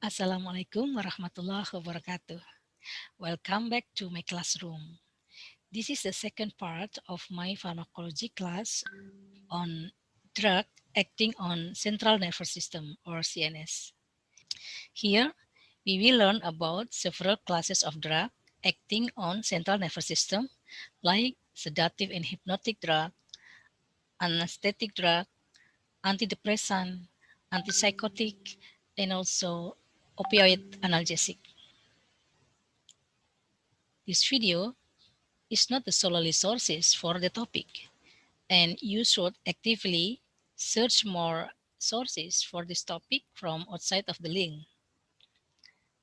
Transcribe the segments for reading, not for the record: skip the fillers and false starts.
Assalamualaikum warahmatullahi wabarakatuh. Welcome back to my classroom. This is the second part of my pharmacology class on drug acting on central nervous system or CNS. Here, we will learn about several classes of drug acting on central nervous system like sedative and hypnotic drug, anesthetic drug, antidepressant, antipsychotic, and also opioid analgesic. This video is not the solely sources for the topic, and you should actively search more sources for this topic from outside of the link.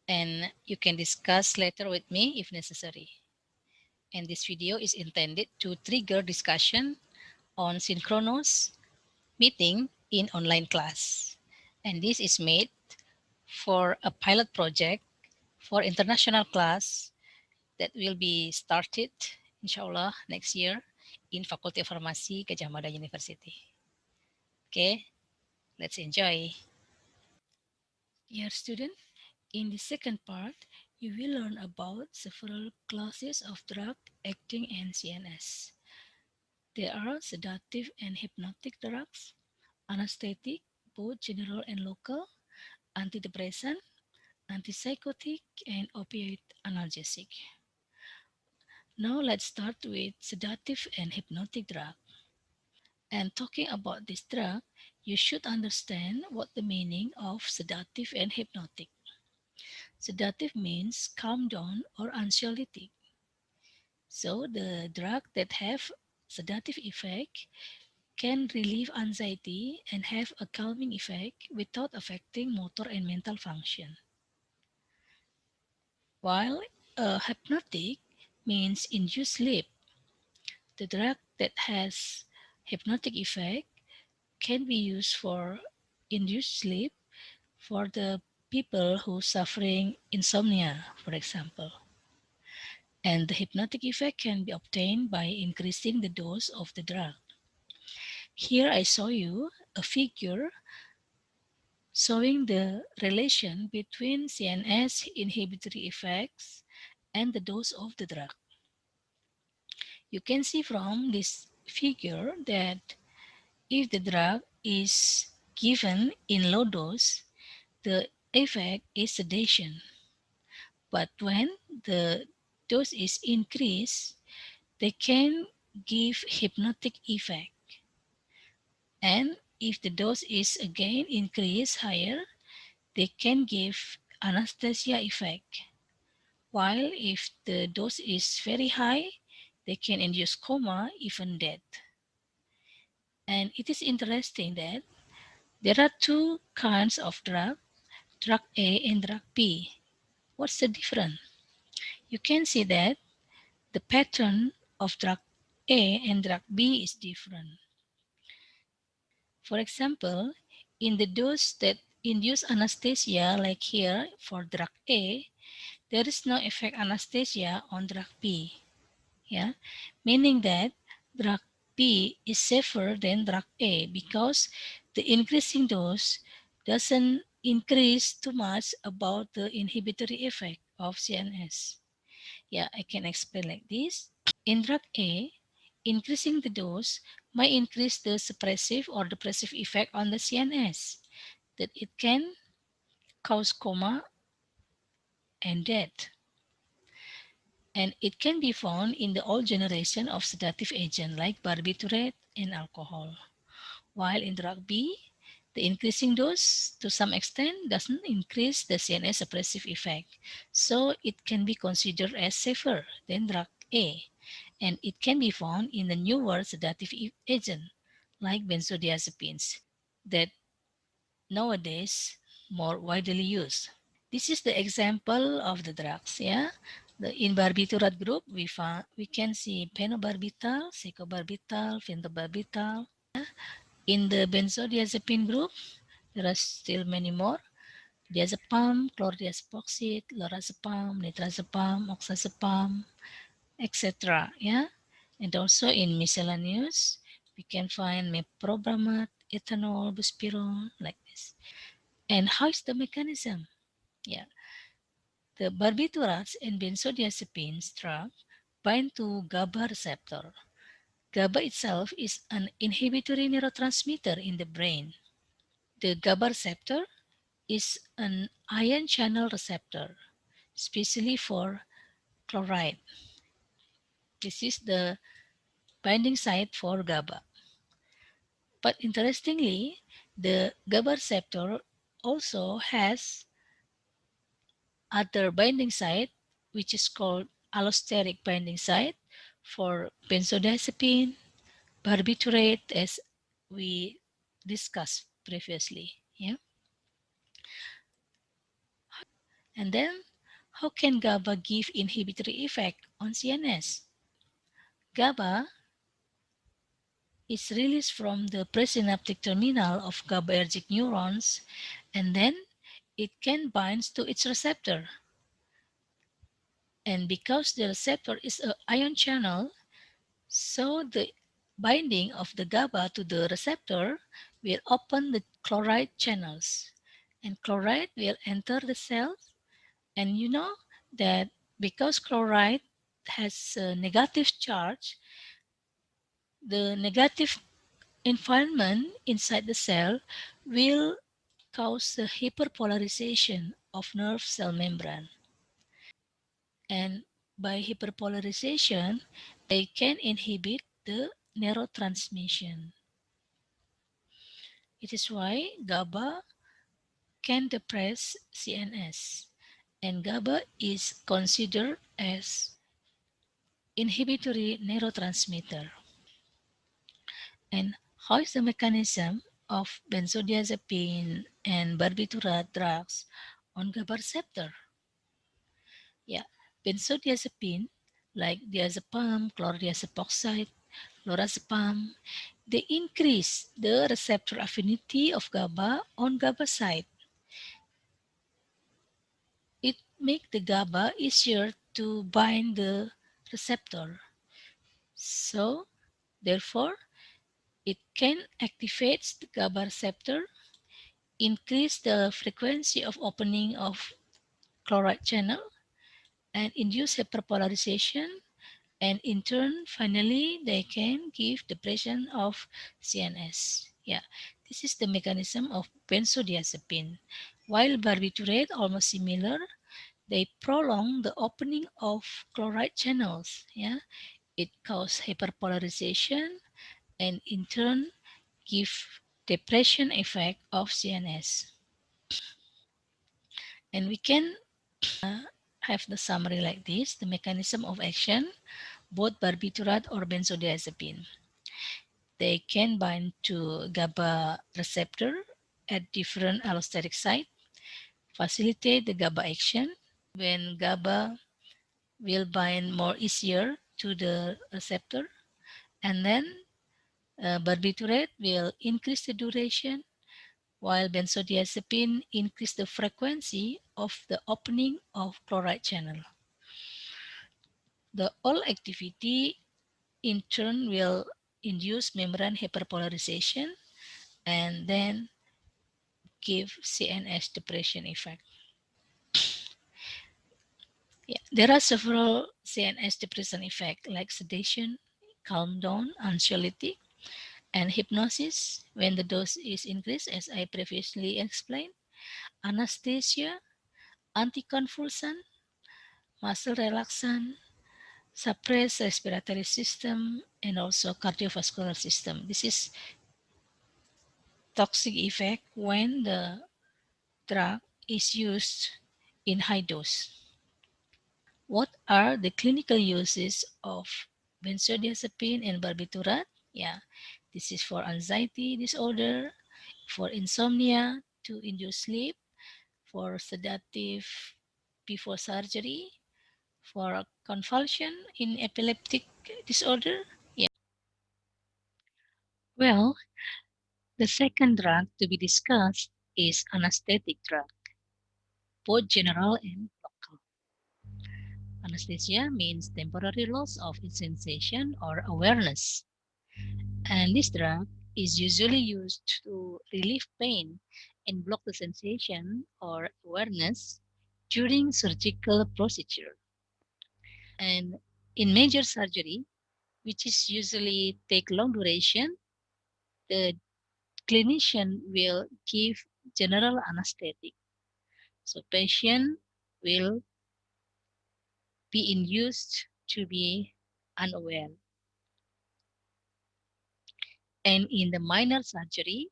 And you can discuss later with me if necessary. And this video is intended to trigger discussion on synchronous meeting in online class. And this is made for a pilot project for international class that will be started inshallah next year in Faculty of Pharmacy Gadjah Mada University. Okay, let's enjoy. Dear student, in the second part, you will learn about several classes of drug acting in CNS. There are sedative and hypnotic drugs, anesthetic, both general and local, antidepressant, antipsychotic, and opioid analgesic. Now let's start with sedative and hypnotic drug. And talking about this drug, you should understand what the meaning of sedative and hypnotic. Sedative means calm down or anxiolytic. So the drug that have sedative effect can relieve anxiety and have a calming effect without affecting motor and mental function. While hypnotic means induced sleep. The drug that has hypnotic effect can be used for induced sleep for the people who suffering insomnia, for example. And the hypnotic effect can be obtained by increasing the dose of the drug. Here I show you a figure showing the relation between CNS inhibitory effects and the dose of the drug. You can see from this figure that if the drug is given in low dose, the effect is sedation. But when the dose is increased, they can give hypnotic effect. And if the dose is again increased higher, they can give anesthesia effect. While if the dose is very high, they can induce coma, even death. And it is interesting that there are two kinds of drug A and drug B. What's the difference? You can see that the pattern of drug A and drug B is different. For example, in the dose that induce anesthesia, like here for drug A, there is no effect anesthesia on drug B. Yeah, meaning that drug B is safer than drug A because the increasing dose doesn't increase too much about the inhibitory effect of CNS. Yeah, I can explain like this. In drug A, increasing the dose might increase the suppressive or depressive effect on the CNS, that it can cause coma and death. And it can be found in the old generation of sedative agent like barbiturate and alcohol. While in drug B, the increasing dose to some extent doesn't increase the CNS suppressive effect, so it can be considered as safer than drug A, and it can be found in the newer sedative agent like benzodiazepines that nowadays more widely used. This is the example of the drugs, yeah. In barbiturat group, we can see phenobarbital, secobarbital, pentobarbital. In the benzodiazepine group, there are still many more. Diazepam, chlordiazepoxide, lorazepam, nitrazepam, oxazepam, etc. Yeah, and also in miscellaneous, we can find meprobamate, ethanol, buspirone, like this. And how is the mechanism? Yeah, the barbiturates and benzodiazepines drug bind to GABA receptor. GABA itself is an inhibitory neurotransmitter in the brain. The GABA receptor is an ion channel receptor, especially for chloride. This is the binding site for GABA. But interestingly, the GABA receptor also has other binding site, which is called allosteric binding site for benzodiazepine, barbiturate, as we discussed previously. Yeah, and then how can GABA give inhibitory effect on CNS? GABA is released from the presynaptic terminal of GABAergic neurons, and then it can bind to its receptor. And because the receptor is an ion channel, so the binding of the GABA to the receptor will open the chloride channels, and chloride will enter the cell. And you know that because chloride has a negative charge, the negative environment inside the cell will cause the hyperpolarization of nerve cell membrane. And by hyperpolarization, they can inhibit the neurotransmission. It is why GABA can depress CNS, and GABA is considered as inhibitory neurotransmitter. And how is the mechanism of benzodiazepine and barbiturate drugs on GABA receptor? Yeah, benzodiazepine like diazepam, chlordiazepoxide, lorazepam, they increase the receptor affinity of GABA on GABA site. It makes the GABA easier to bind the receptor. So, therefore, it can activate the GABA receptor, increase the frequency of opening of chloride channel, and induce hyperpolarization. And in turn, finally, they can give depression of CNS. Yeah, this is the mechanism of benzodiazepine. While barbiturate, almost similar, they prolong the opening of chloride channels. Yeah, it causes hyperpolarization and in turn give depression effect of CNS. And we can have the summary like this: the mechanism of action, both barbiturate or benzodiazepine. They can bind to GABA receptor at different allosteric site, facilitate the GABA action. When GABA will bind more easier to the receptor, and then barbiturate will increase the duration, while benzodiazepine increase the frequency of the opening of chloride channel. The all activity in turn will induce membrane hyperpolarization and then give CNS depression effect. Yeah, there are several CNS depression effects like sedation, calm down, anxiety, and hypnosis when the dose is increased, as I previously explained, anesthesia, anticonvulsant, muscle relaxant, suppress respiratory system, and also cardiovascular system. This is toxic effect when the drug is used in high dose. What are the clinical uses of benzodiazepine and barbiturate? Yeah, this is for anxiety disorder, for insomnia, to induce sleep, for sedative before surgery, for convulsion in epileptic disorder. Yeah. Well, the second drug to be discussed is anesthetic drug, both general and local. Anesthesia means temporary loss of sensation or awareness. And this drug is usually used to relieve pain and block the sensation or awareness during surgical procedure. And in major surgery, which is usually take long duration, the clinician will give general anesthetic. So patient will be induced to be unaware. And in the minor surgery,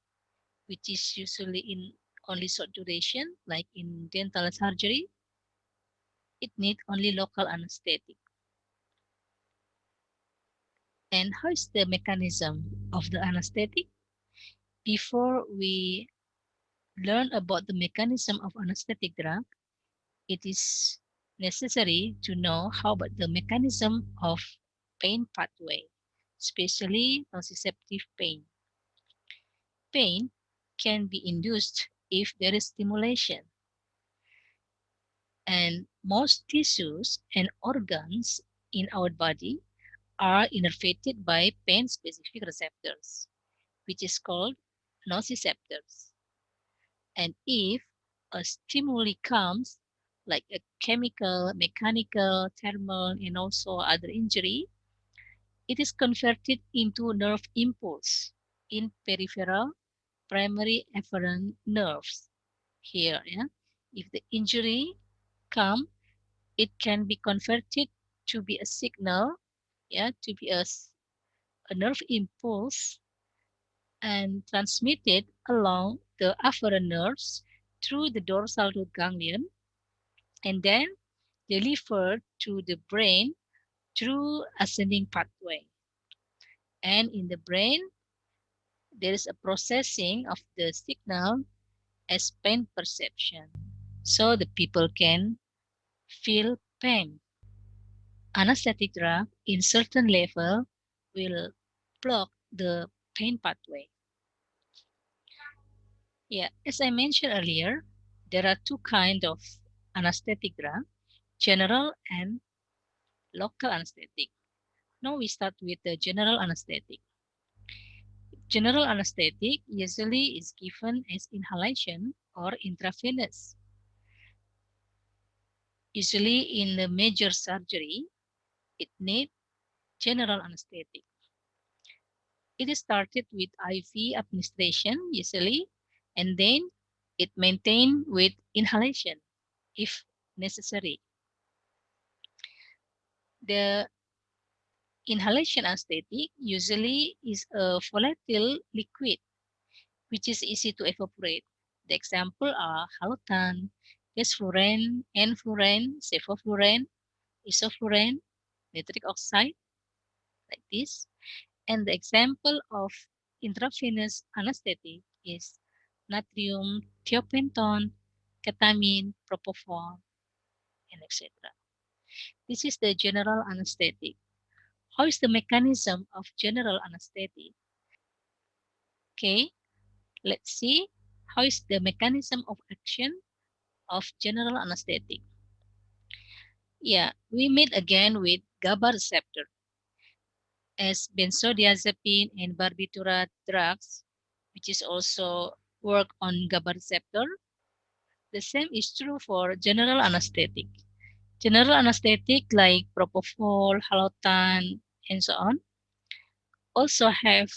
which is usually in only short duration, like in dental surgery, it needs only local anesthetic. And how is the mechanism of the anesthetic? Before we learn about the mechanism of anesthetic drug, it is necessary to know how about the mechanism of pain pathway, especially nociceptive pain. Pain can be induced if there is stimulation, and most tissues and organs in our body are innervated by pain-specific receptors, which is called nociceptors. And if a stimuli comes, like a chemical, mechanical, thermal, and also other injury, it is converted into nerve impulse in peripheral primary efferent nerves. Here, yeah, if the injury come, it can be converted to be a signal, yeah, to be a nerve impulse and transmitted along the afferent nerves through the dorsal root ganglion and then delivered to the brain through ascending pathway. And in the brain, there is a processing of the signal as pain perception. So the people can feel pain. Anesthetic drug in certain level will block the pain pathway. Yeah, as I mentioned earlier, there are two kinds of anesthetic drug, general and local anesthetic. Now we start with the general anesthetic. General anesthetic usually is given as inhalation or intravenous. Usually in the major surgery, it needs general anesthetic. It is started with IV administration usually, and then it maintained with inhalation if necessary. The inhalation anesthetic usually is a volatile liquid which is easy to evaporate. The example are halotan, desflurane, enflurane, sevoflurane, isoflurane, nitric oxide, like this. And the example of intravenous anesthetic is natrium, thiopenton, ketamine, propofol, and etc. This is the general anesthetic. How is the mechanism of general anesthetic? Okay, let's see how is the mechanism of action of general anesthetic. Yeah, we meet again with GABA receptor. As benzodiazepine and barbiturate drugs, which is also work on GABA receptor, the same is true for general anesthetic. General anesthetic like propofol, halotan, and so on also have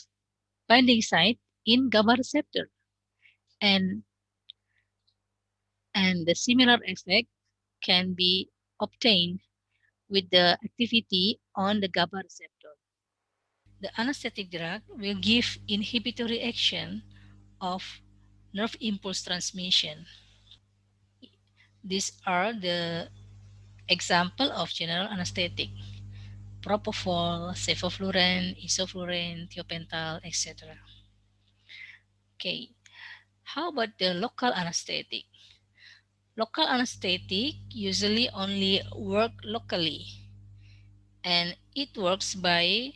binding site in GABA receptor, and the similar effect can be obtained with the activity on the GABA receptor. The anesthetic drug will give inhibitory action of nerve impulse transmission. These are the example of general anesthetic: propofol, sevoflurane, isoflurane, thiopental, etc. Okay, how about the local anesthetic? Local anesthetic usually only work locally, and it works by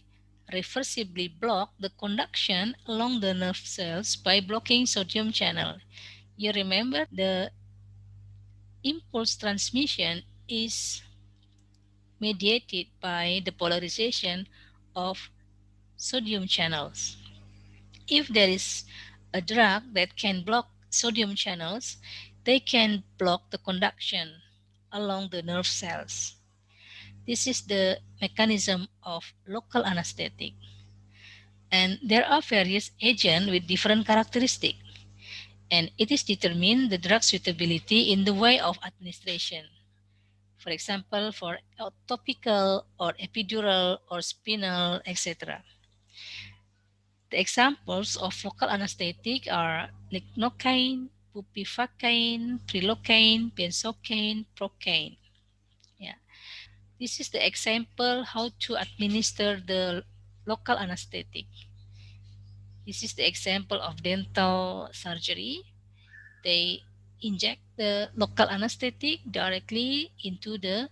reversibly block the conduction along the nerve cells by blocking sodium channel. You remember the impulse transmission is mediated by the polarization of sodium channels. If there is a drug that can block sodium channels, they can block the conduction. along the nerve cells. This is the mechanism of local anesthetic. And there are various agents with different characteristics, and it is determined the drug suitability in the way of administration. For example, for topical or epidural or spinal, etc. The examples of local anesthetic are lignocaine, bupivacaine, prilocaine, benzocaine, procaine. Yeah. This is the example how to administer the local anesthetic. This is the example of dental surgery. They inject the local anesthetic directly into the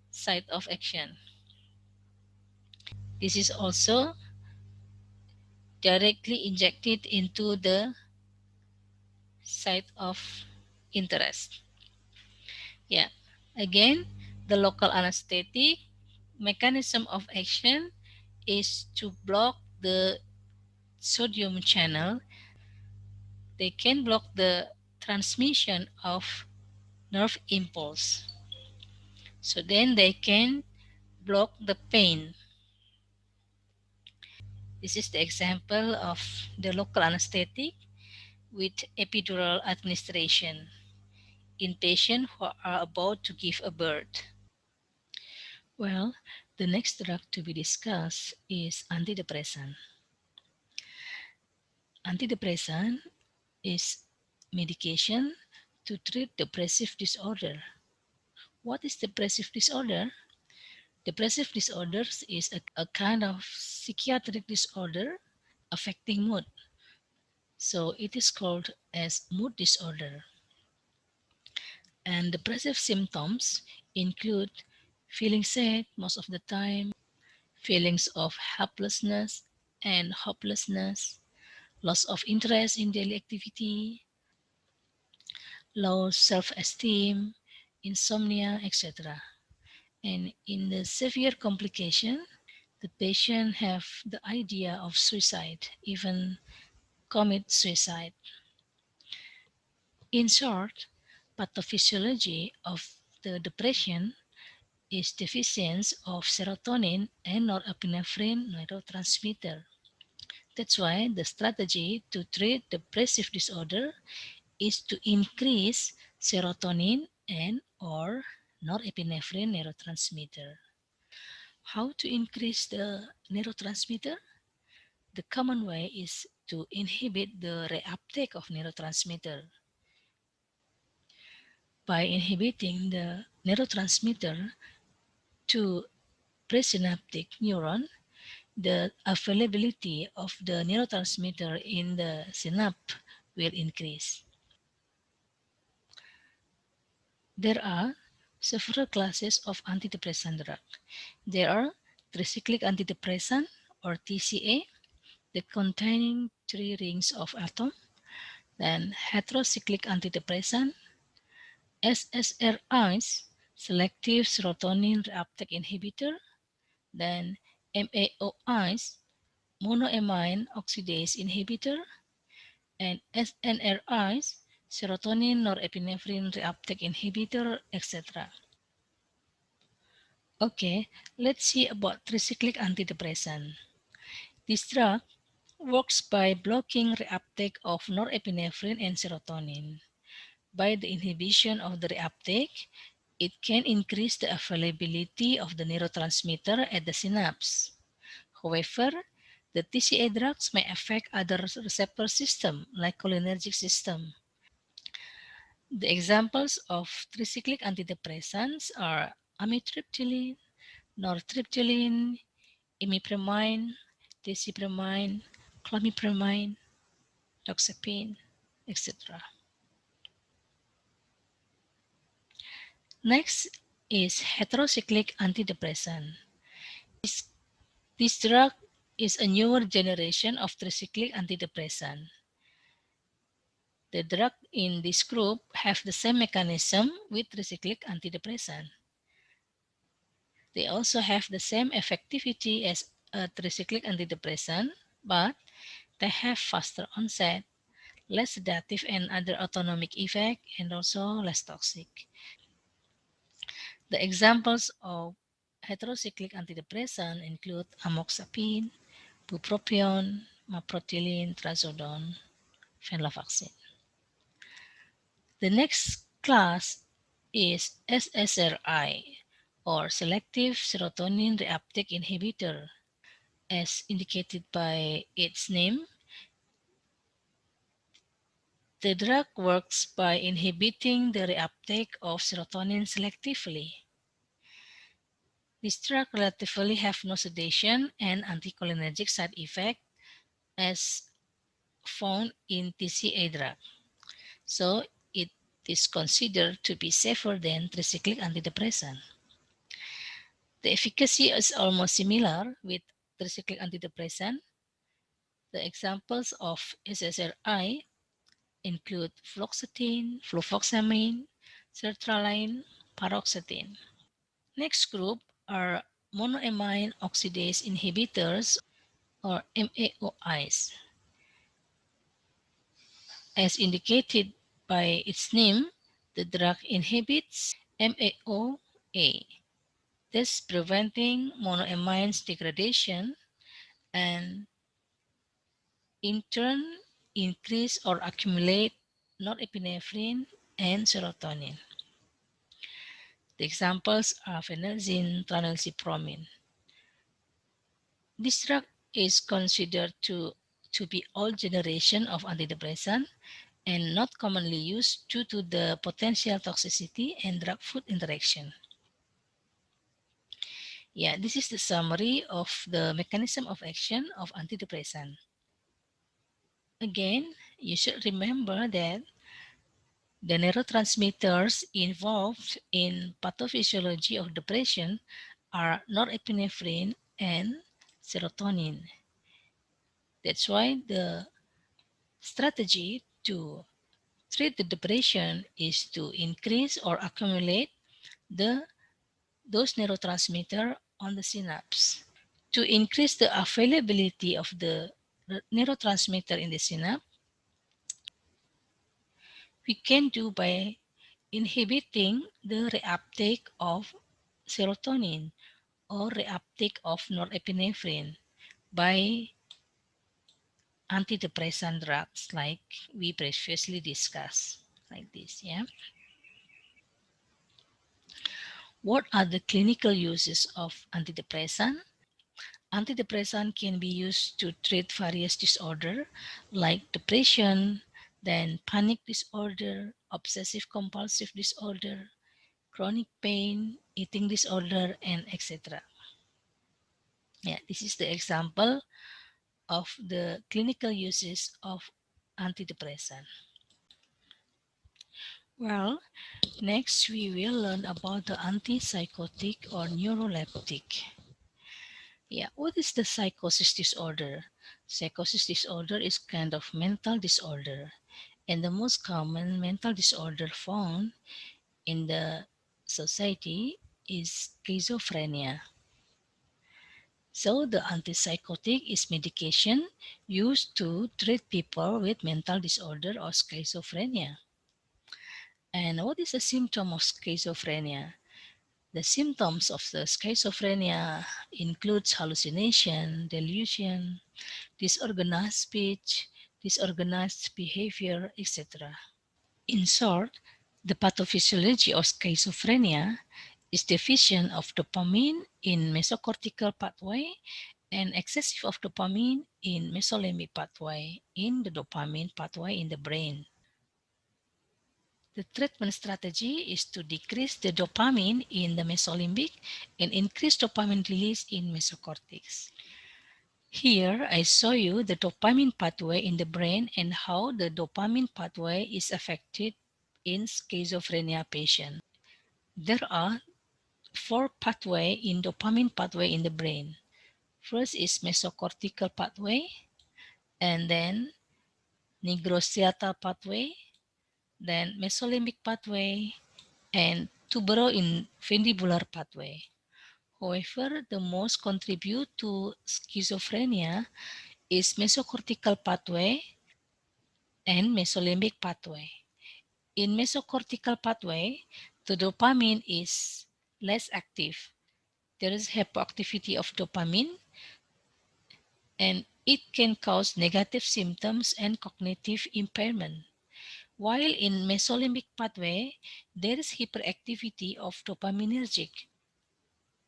site of action. This is also directly injected into the site of interest. Yeah. Again, the local anesthetic mechanism of action is to block the sodium channel. They can block the transmission of nerve impulse. So then they can block the pain. This is the example of the local anesthetic with epidural administration in patients who are about to give a birth. Well, the next drug to be discussed is antidepressant. Antidepressant is medication to treat depressive disorder. What is depressive disorder? Depressive disorders is a kind of psychiatric disorder affecting mood. So it is called as mood disorder. And depressive symptoms include feeling sad most of the time, feelings of helplessness and hopelessness, loss of interest in daily activity, low self-esteem, insomnia, etc. And in the severe complication, the patient have the idea of suicide, even commit suicide. In short, pathophysiology of the depression is deficiency of serotonin and norepinephrine neurotransmitter. That's why the strategy to treat depressive disorder is to increase serotonin and or norepinephrine neurotransmitter. How to increase the neurotransmitter? The common way is to inhibit the reuptake of neurotransmitter. By inhibiting the neurotransmitter to presynaptic neuron, the availability of the neurotransmitter in the synapse will increase. There are several classes of antidepressant drug. There are tricyclic antidepressant or TCA that containing three rings of atom, then heterocyclic antidepressant, SSRIs, selective serotonin reuptake inhibitor, then MAOIs, monoamine oxidase inhibitor, and SNRIs, serotonin norepinephrine reuptake inhibitor, etc. Okay, let's see about tricyclic antidepressant. This drug works by blocking reuptake of norepinephrine and serotonin. By the inhibition of the reuptake, it can increase the availability of the neurotransmitter at the synapse. However, the TCA drugs may affect other receptor system like cholinergic system. The examples of tricyclic antidepressants are amitriptyline, nortriptyline, imipramine, desipramine, clomipramine, doxepin, etc. Next is heterocyclic antidepressant. This, this drug is a newer generation of tricyclic antidepressant. The drug in this group have the same mechanism with tricyclic antidepressant. They also have the same effectivity as a tricyclic antidepressant, but they have faster onset, less sedative and other autonomic effect, and also less toxic. The examples of heterocyclic antidepressant include amoxapine, bupropion, maprotilene, trazodone, venlafaxine. The next class is SSRI, or selective serotonin reuptake inhibitor. As indicated by its name, the drug works by inhibiting the reuptake of serotonin selectively. This drug relatively have no sedation and anticholinergic side effect as found in TCA drug. So it is considered to be safer than tricyclic antidepressant. The efficacy is almost similar with tricyclic antidepressant. The examples of SSRI include fluoxetine, fluvoxamine, sertraline, paroxetine. Next group are monoamine oxidase inhibitors or MAOIs. As indicated by its name, the drug inhibits MAOA, thus preventing monoamine's degradation and in turn increase or accumulate norepinephrine and serotonin. The examples are phenelzine, tranylcypromine. This drug is considered to be old generation of antidepressant and not commonly used due to the potential toxicity and drug-food interaction. Yeah, this is the summary of the mechanism of action of antidepressant. Again, you should remember that the neurotransmitters involved in pathophysiology of depression are norepinephrine and serotonin. That's why the strategy to treat the depression is to increase or accumulate the those neurotransmitter on the synapse. To increase the availability of the neurotransmitter in the synapse, we can do by inhibiting the reuptake of serotonin or reuptake of norepinephrine by antidepressant drugs like we previously discussed, like this. Yeah. What are the clinical uses of antidepressant? Antidepressant can be used to treat various disorders like depression, then panic disorder, obsessive compulsive disorder, chronic pain, eating disorder, and etc. Yeah, this is the example of the clinical uses of antidepressant. Well, next we will learn about the antipsychotic or neuroleptic. Yeah, what is the psychosis disorder? Psychosis disorder is kind of mental disorder, and the most common mental disorder found in the society is schizophrenia. So the antipsychotic is medication used to treat people with mental disorder or schizophrenia. And what is the symptom of schizophrenia? The symptoms of the schizophrenia includes hallucination, delusion, disorganized speech, disorganized behavior, etc. In short, the pathophysiology of schizophrenia is deficient of dopamine in mesocortical pathway and excessive of dopamine in mesolimbic pathway in the dopamine pathway in the brain. The treatment strategy is to decrease the dopamine in the mesolimbic and increase dopamine release in mesocortex. Here, I show you the dopamine pathway in the brain and how the dopamine pathway is affected in schizophrenia patient. There are four pathway in dopamine pathway in the brain. First is mesocortical pathway, and then nigrostriatal pathway, then mesolimbic pathway, and tuberoinfundibular pathway. However, the most contribute to schizophrenia is mesocortical pathway and mesolimbic pathway. In mesocortical pathway, the dopamine is less active. There is hypoactivity of dopamine, and it can cause negative symptoms and cognitive impairment. While in mesolimbic pathway, there is hyperactivity of dopaminergic,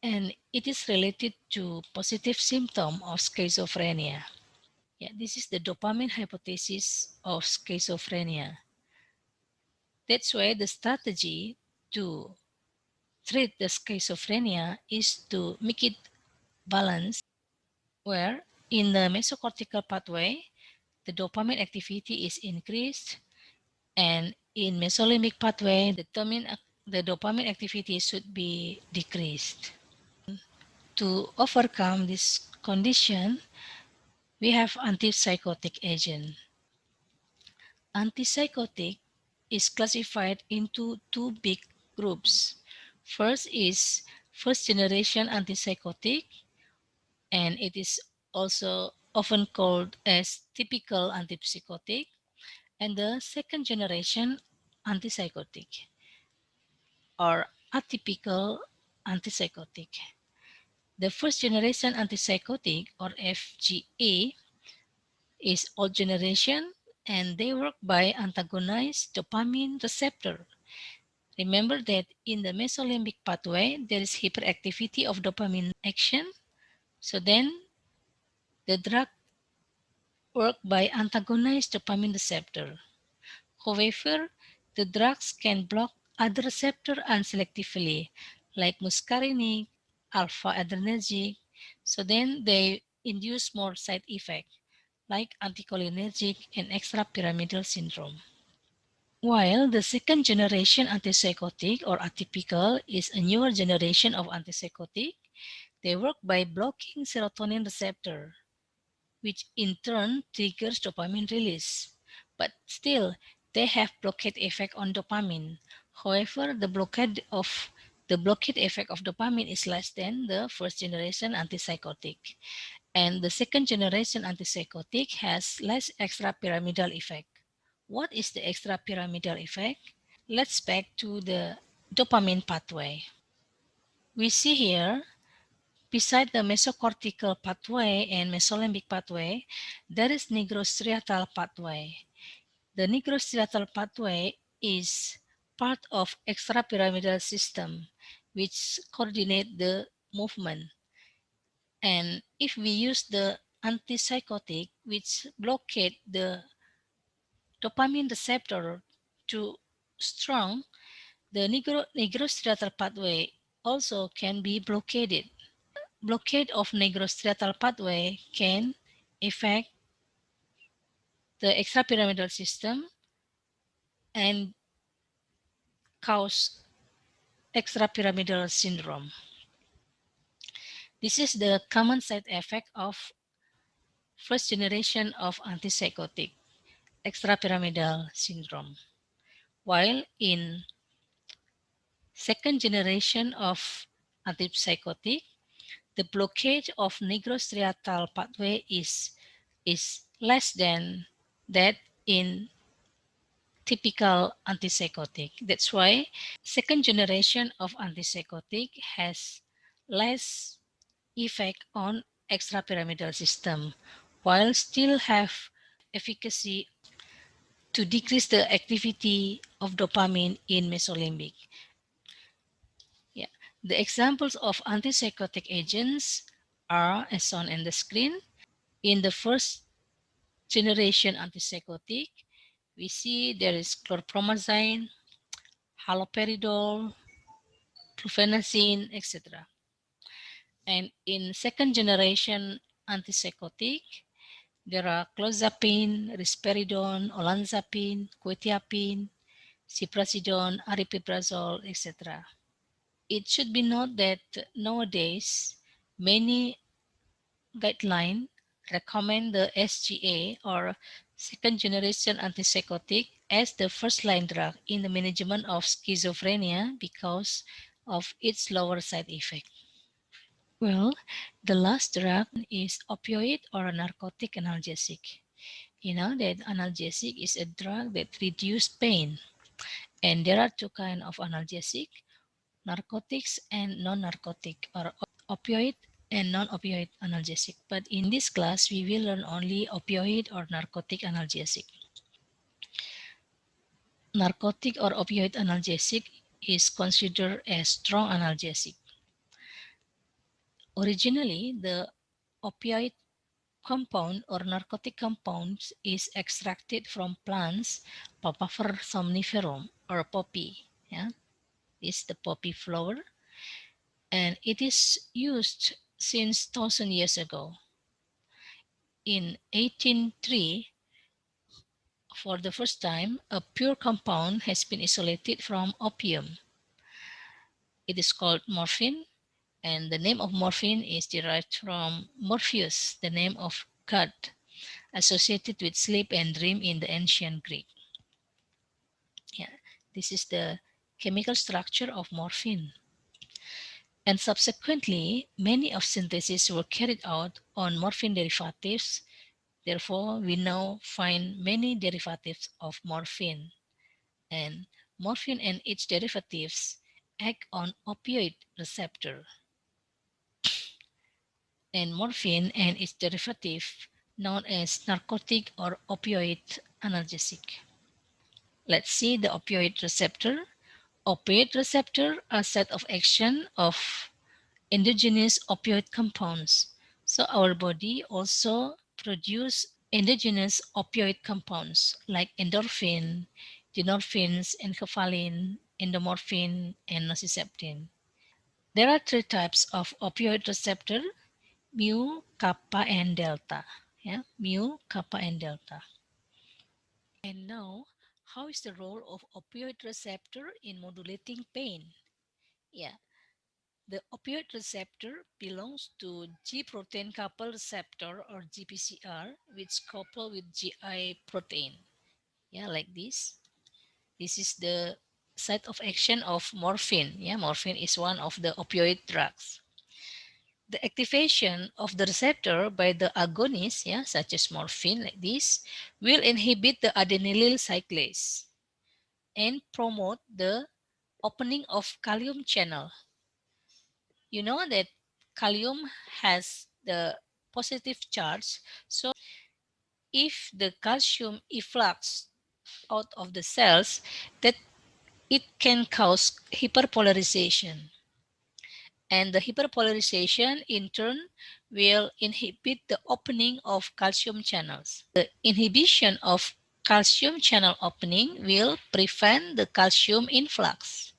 and it is related to positive symptom of schizophrenia. Yeah, this is the dopamine hypothesis of schizophrenia. That's why the strategy to treat the schizophrenia is to make it balance, where in the mesocortical pathway, the dopamine activity is increased, and in mesolimbic pathway, the dopamine activity should be decreased. To overcome this condition, we have antipsychotic agent. Antipsychotic is classified into two big groups. First is first generation antipsychotic, and it is also often called as typical antipsychotic, and the second generation antipsychotic or atypical antipsychotic. The first generation antipsychotic or FGA is old generation, and they work by antagonize dopamine receptor. Remember that in the mesolimbic pathway, there is hyperactivity of dopamine action. So then the drug work by antagonize dopamine receptor. However, the drugs can block other receptor unselectively, like muscarinic, alpha adrenergic. So then they induce more side effect, like anticholinergic and extrapyramidal syndrome. While the second generation antipsychotic or atypical is a newer generation of antipsychotic, they work by blocking serotonin receptor, which in turn triggers dopamine release. But still, they have blockade effect on dopamine. However, the blockade effect of dopamine is less than the first generation antipsychotic. And the second generation antipsychotic has less extrapyramidal effect. What is the extrapyramidal effect? Let's back to the dopamine pathway. We see here, beside the mesocortical pathway and mesolimbic pathway, there is nigrostriatal pathway. The nigrostriatal pathway is part of extrapyramidal system, which coordinate the movement. And if we use the antipsychotic, which blockade the dopamine receptor too strong, the nigrostriatal pathway also can be blockaded. Blockade of nigrostriatal pathway can affect the extrapyramidal system and cause extrapyramidal syndrome. This is the common side effect of first generation of antipsychotic, extrapyramidal syndrome. While in second generation of antipsychotic, the blockage of nigrostriatal pathway is less than that in typical antipsychotic. That's why second generation of antipsychotic has less effect on extrapyramidal system while still have efficacy to decrease the activity of dopamine in mesolimbic. Yeah. The examples of antipsychotic agents are as shown in the screen. In the first generation antipsychotic, we see there is chlorpromazine, haloperidol, flufenazine, etc. And in second generation antipsychotic, there are clozapine, risperidone, olanzapine, quetiapine, ciprasidone, aripiprazole, etc. It should be noted that nowadays many guidelines recommend the SGA or second generation antipsychotic as the first line drug in the management of schizophrenia because of its lower side effect. Well, the last drug is opioid or narcotic analgesic. You know that analgesic is a drug that reduces pain, and there are two kinds of analgesic. narcotics and non-narcotic, or opioid and non-opioid analgesic. But in this class, we will learn only opioid or narcotic analgesic. Narcotic or opioid analgesic is considered a strong analgesic. Originally, the opioid compound or narcotic compounds is extracted from plants Papaver somniferum or poppy. Yeah, this is the poppy flower, and it is used since 1,000 years ago. In 1803, for the first time, a pure compound has been isolated from opium. It is called morphine, and the name of morphine is derived from Morpheus, the name of god associated with sleep and dream in the ancient Greek. Yeah, this is the chemical structure of morphine. And subsequently, many of syntheses were carried out on morphine derivatives. Therefore, we now find many derivatives of morphine. And morphine and its derivatives act on opioid receptor. And morphine and its derivative known as narcotic or opioid analgesic. Let's see the opioid receptor. Opioid receptor are set of action of endogenous opioid compounds. So our body also produce endogenous opioid compounds like endorphin, dynorphins, enkephalin, endomorphin, and nociceptin. There are three types of opioid receptor: mu, kappa, and delta. Yeah, mu, kappa, and delta. And now, how is the role of opioid receptor in modulating pain? Yeah, the opioid receptor belongs to G protein couple receptor or GPCR, which couple with GI protein. Yeah, like this. This is the site of action of morphine. Yeah, morphine is one of the opioid drugs. The activation of the receptor by the agonists, yeah, such as morphine, like this, will inhibit the adenylyl cyclase and promote the opening of calcium channel. You know that calcium has the positive charge, so if the calcium efflux out of the cells, that it can cause hyperpolarization, and the hyperpolarization in turn will inhibit the opening of calcium channels. The inhibition of calcium channel opening will prevent the calcium influx.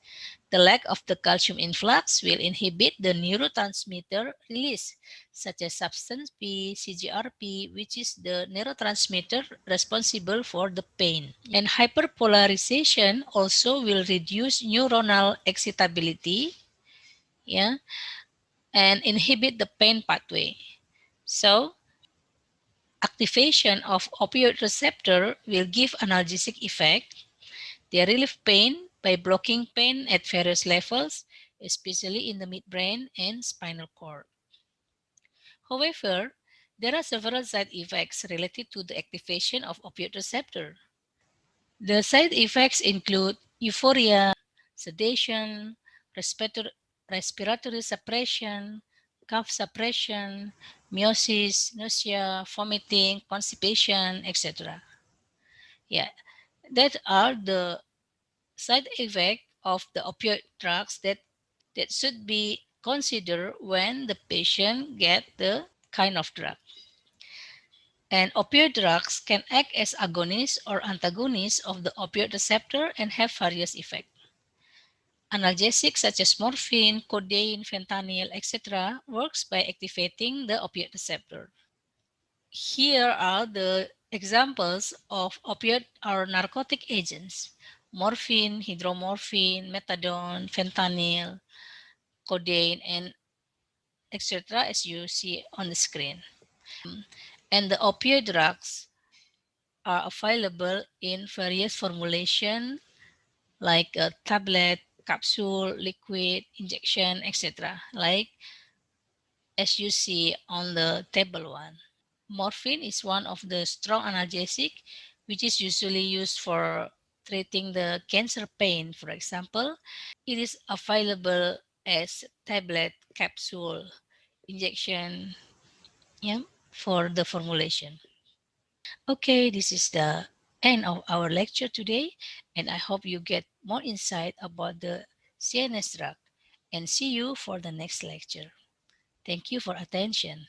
The lack of the calcium influx will inhibit the neurotransmitter release, such as substance P, CGRP, which is the neurotransmitter responsible for the pain. And hyperpolarization also will reduce neuronal excitability, yeah, and inhibit the pain pathway. So, activation of opioid receptor will give analgesic effect. They relieve pain by blocking pain at various levels, especially in the midbrain and spinal cord. However, there are several side effects related to the activation of opioid receptor. The side effects include euphoria, sedation, respiratory suppression, cough suppression, miosis, nausea, vomiting, constipation, etc. Yeah, that are the side effect of the opioid drugs that should be considered when the patient get the kind of drug. And opioid drugs can act as agonists or antagonists of the opioid receptor and have various effects. Analgesics such as morphine, codeine, fentanyl, etc. works by activating the opioid receptor. Here are the examples of opioid or narcotic agents: morphine, hydromorphine, methadone, fentanyl, codeine, and etc. as you see on the screen. And the opioid drugs are available in various formulation like a tablet, capsule, liquid, injection, etc. Like as you see on the table one. Morphine is one of the strong analgesic which is usually used for treating the cancer pain, for example, it is available as tablet, capsule, injection, yeah, for the formulation. Okay, this is the end of our lecture today, and I hope you get more insight about the CNS drug. And see you for the next lecture. Thank you for attention.